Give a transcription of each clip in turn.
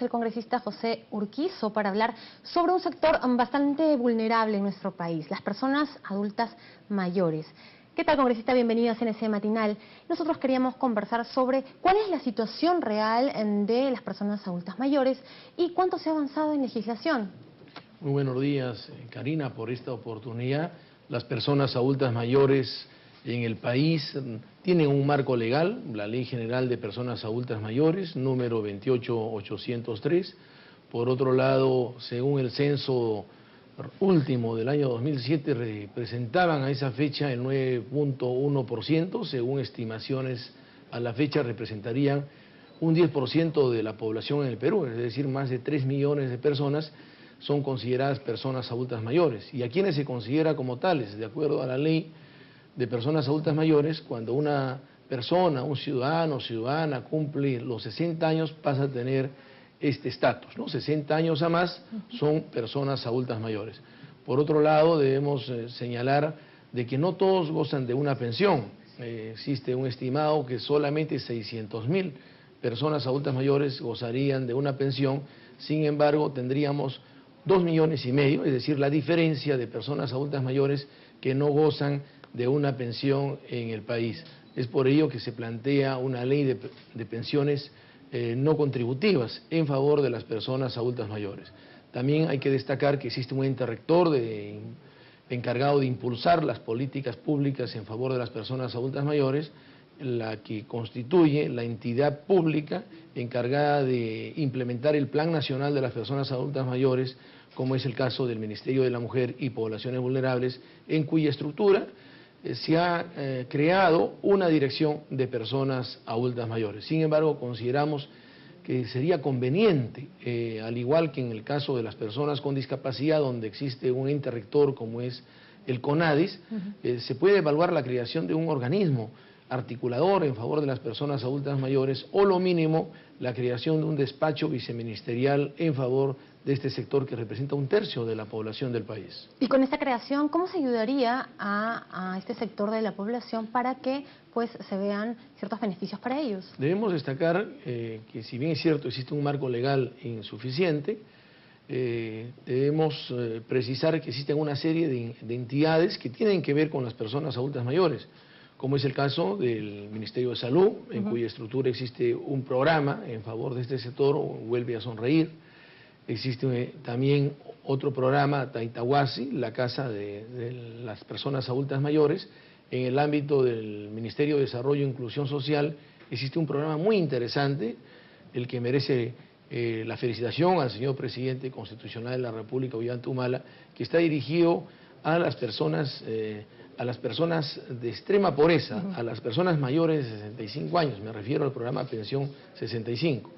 el congresista José Urquizo para hablar sobre un sector bastante vulnerable en nuestro país, las personas adultas mayores. ¿Qué tal, congresista? Bienvenido a CNC Matinal. Nosotros queríamos conversar sobre cuál es la situación real de las personas adultas mayores y cuánto se ha avanzado en legislación. Muy buenos días, Karina, por esta oportunidad. Las personas adultas mayores en el país tienen un marco legal, la Ley General de Personas Adultas Mayores, número 28803. Por otro lado, según el censo último del año 2007, representaban a esa fecha el 9.1%, según estimaciones a la fecha representarían un 10% de la población en el Perú, es decir, más de 3 millones de personas son consideradas personas adultas mayores. ¿Y a quiénes se considera como tales? De acuerdo a la Ley de Personas Adultas Mayores, cuando una persona, un ciudadano o ciudadana cumple los 60 años, pasa a tener este estatus, ¿no? 60 años a más son personas adultas mayores. Por otro lado, debemos señalar de que no todos gozan de una pensión. Existe un estimado que solamente 600.000 personas adultas mayores gozarían de una pensión. Sin embargo, tendríamos 2,5 millones, es decir, la diferencia de personas adultas mayores que no gozan de una pensión en el país. Es por ello que se plantea una ley de pensiones no contributivas en favor de las personas adultas mayores. También hay que destacar que existe un ente rector encargado de impulsar las políticas públicas en favor de las personas adultas mayores, la que constituye la entidad pública encargada de implementar el Plan Nacional de las Personas Adultas Mayores, como es el caso del Ministerio de la Mujer y Poblaciones Vulnerables, en cuya estructura se ha creado una dirección de personas adultas mayores. Sin embargo, consideramos que sería conveniente, al igual que en el caso de las personas con discapacidad, donde existe un ente rector como es el CONADIS, se puede evaluar la creación de un organismo articulador en favor de las personas adultas mayores, o lo mínimo la creación de un despacho viceministerial en favor de este sector que representa 1/3 de la población del país. Y con esta creación, ¿cómo se ayudaría a este sector de la población para que pues se vean ciertos beneficios para ellos? Debemos destacar que, si bien es cierto existe un marco legal insuficiente, debemos precisar que existen una serie de entidades que tienen que ver con las personas adultas mayores, como es el caso del Ministerio de Salud, en cuya estructura existe un programa en favor de este sector, Vuelve a Sonreír. Existe también otro programa, Taitahuasi, la Casa de las Personas Adultas Mayores. En el ámbito del Ministerio de Desarrollo e Inclusión Social existe un programa muy interesante, el que merece la felicitación al señor Presidente Constitucional de la República, Ollanta Humala, que está dirigido a las personas de extrema pobreza, a las personas mayores de 65 años, me refiero al programa Pensión 65.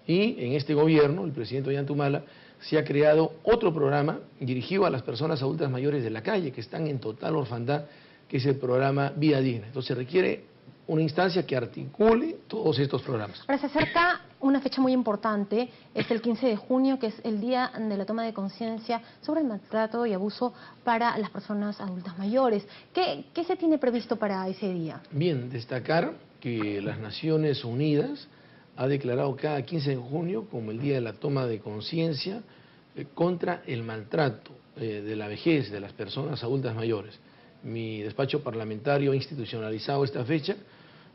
Y en este gobierno, el presidente Ollanta Humala, se ha creado otro programa dirigido a las personas adultas mayores de la calle, que están en total orfandad, que es el programa Vida Digna. Entonces requiere una instancia que articule todos estos programas. Ahora se acerca una fecha muy importante, es el 15 de junio, que es el día de la toma de conciencia sobre el maltrato y abuso para las personas adultas mayores. ¿Qué se tiene previsto para ese día? Bien, destacar que las Naciones Unidas ha declarado cada 15 de junio como el día de la toma de conciencia contra el maltrato de la vejez de las personas adultas mayores. Mi despacho parlamentario ha institucionalizado esta fecha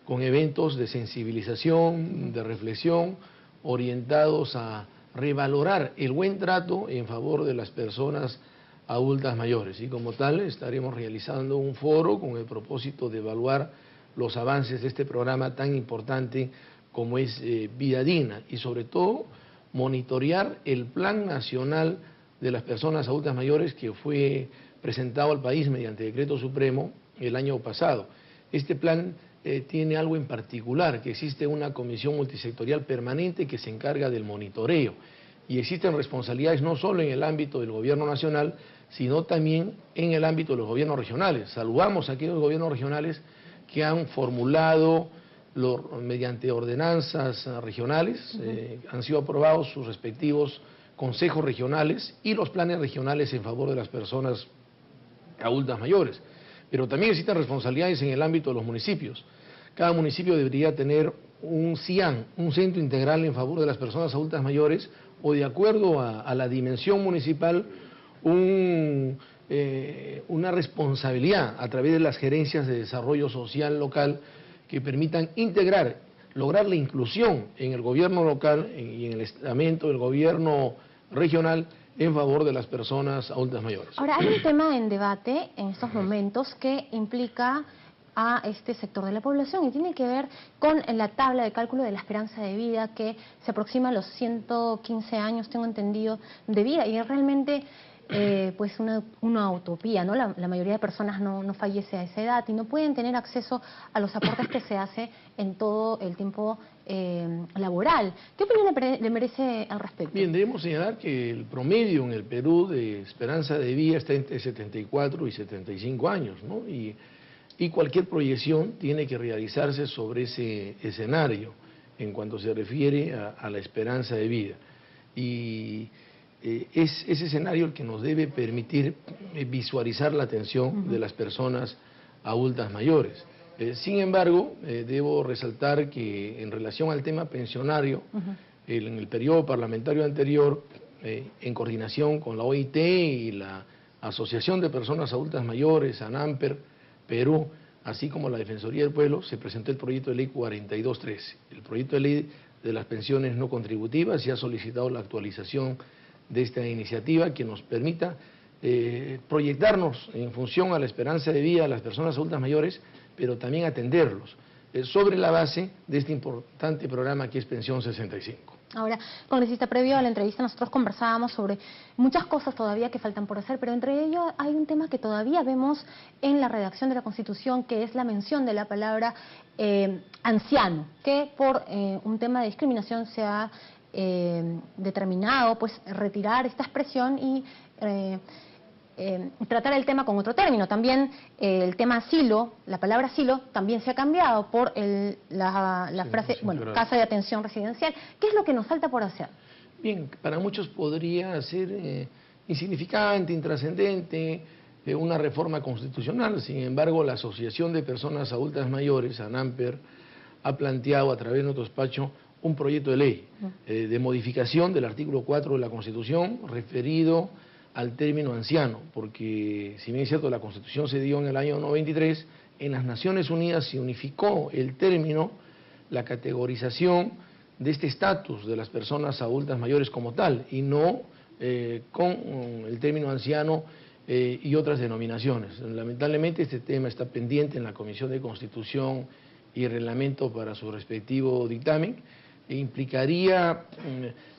con eventos de sensibilización, de reflexión, orientados a revalorar el buen trato en favor de las personas adultas mayores. Y como tal, estaremos realizando un foro con el propósito de evaluar los avances de este programa tan importante como es Vida Digna, y sobre todo monitorear el Plan Nacional de las Personas Adultas Mayores que fue presentado al país mediante decreto supremo el año pasado. Este plan tiene algo en particular, que existe una comisión multisectorial permanente que se encarga del monitoreo, y existen responsabilidades no solo en el ámbito del gobierno nacional, sino también en el ámbito de los gobiernos regionales. Saludamos a aquellos gobiernos regionales que han formulado mediante ordenanzas regionales, han sido aprobados sus respectivos consejos regionales y los planes regionales en favor de las personas adultas mayores. Pero también existen responsabilidades en el ámbito de los municipios. Cada municipio debería tener un CIAN, un centro integral en favor de las personas adultas mayores, o de acuerdo a la dimensión municipal, una responsabilidad a través de las gerencias de desarrollo social local que permitan integrar, lograr la inclusión en el gobierno local y en el estamento del gobierno regional en favor de las personas adultas mayores. Ahora, hay un tema en debate en estos momentos que implica a este sector de la población y tiene que ver con la tabla de cálculo de la esperanza de vida que se aproxima a los 115 años, tengo entendido, de vida, y es realmente pues una utopía, ¿no? La mayoría de personas no fallece a esa edad y no pueden tener acceso a los aportes que se hace en todo el tiempo laboral. ¿Qué opinión le merece al respecto? Bien, debemos señalar que el promedio en el Perú de esperanza de vida está entre 74 y 75 años, ¿no? Y cualquier proyección tiene que realizarse sobre ese escenario en cuanto se refiere a la esperanza de vida. Y es ese escenario el que nos debe permitir visualizar la atención de las personas adultas mayores. Sin embargo, debo resaltar que en relación al tema pensionario, en el periodo parlamentario anterior, en coordinación con la OIT y la Asociación de Personas Adultas Mayores, ANAMPER, Perú, así como la Defensoría del Pueblo, se presentó el proyecto de ley 4213, el proyecto de ley de las pensiones no contributivas. Se ha solicitado la actualización de esta iniciativa que nos permita proyectarnos en función a la esperanza de vida de las personas adultas mayores, pero también atenderlos sobre la base de este importante programa que es Pensión 65. Ahora, congresista, previo a la entrevista nosotros conversábamos sobre muchas cosas todavía que faltan por hacer, pero entre ellos hay un tema que todavía vemos en la redacción de la Constitución, que es la mención de la palabra anciano, que por un tema de discriminación se ha determinado pues retirar esta expresión y tratar el tema con otro término. También el tema asilo, la palabra asilo, también se ha cambiado por la frase, bueno, casa de atención residencial. ¿Qué es lo que nos falta por hacer? Bien, para muchos podría ser insignificante, intrascendente, una reforma constitucional. Sin embargo, la Asociación de Personas Adultas Mayores, ANAMPER, ha planteado a través de nuestro despacho un proyecto de ley de modificación del artículo 4 de la Constitución referido al término anciano, porque si bien es cierto la Constitución se dio en el año 93, en las Naciones Unidas se unificó el término, la categorización de este estatus de las personas adultas mayores como tal, y no con el término anciano y otras denominaciones. Lamentablemente este tema está pendiente en la Comisión de Constitución y Reglamento para su respectivo dictamen, e implicaría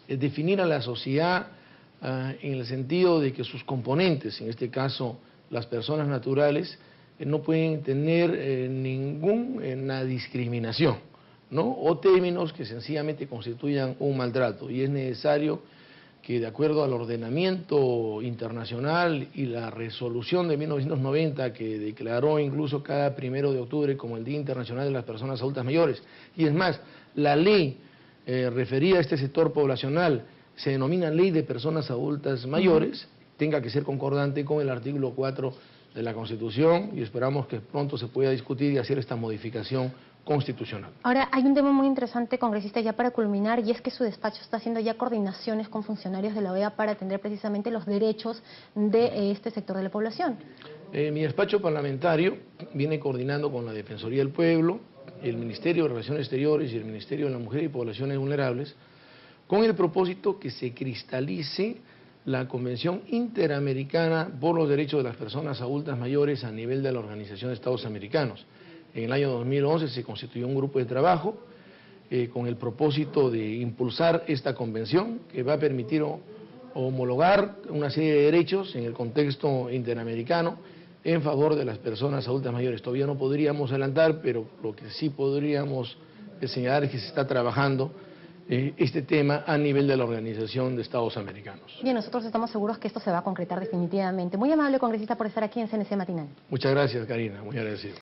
definir a la sociedad en el sentido de que sus componentes, en este caso las personas naturales, no pueden tener ninguna discriminación, ¿no? O términos que sencillamente constituyan un maltrato, y es necesario que de acuerdo al ordenamiento internacional y la resolución de 1990 que declaró incluso cada 1 de octubre como el Día Internacional de las Personas Adultas Mayores, y es más, la ley referida a este sector poblacional se denomina Ley de Personas Adultas Mayores, tenga que ser concordante con el artículo 4 de la Constitución, y esperamos que pronto se pueda discutir y hacer esta modificación constitucional. Ahora, hay un tema muy interesante, congresista, ya para culminar, y es que su despacho está haciendo ya coordinaciones con funcionarios de la OEA para atender precisamente los derechos de este sector de la población. Mi despacho parlamentario viene coordinando con la Defensoría del Pueblo, el Ministerio de Relaciones Exteriores y el Ministerio de la Mujer y Poblaciones Vulnerables, con el propósito que se cristalice la Convención Interamericana por los Derechos de las Personas Adultas Mayores a nivel de la Organización de Estados Americanos. En el año 2011 se constituyó un grupo de trabajo con el propósito de impulsar esta convención que va a permitir homologar una serie de derechos en el contexto interamericano en favor de las personas adultas mayores. Todavía no podríamos adelantar, pero lo que sí podríamos señalar es que se está trabajando este tema a nivel de la Organización de Estados Americanos. Bien, nosotros estamos seguros que esto se va a concretar definitivamente. Muy amable, congresista, por estar aquí en CNC Matinal. Muchas gracias, Karina, muy agradecido.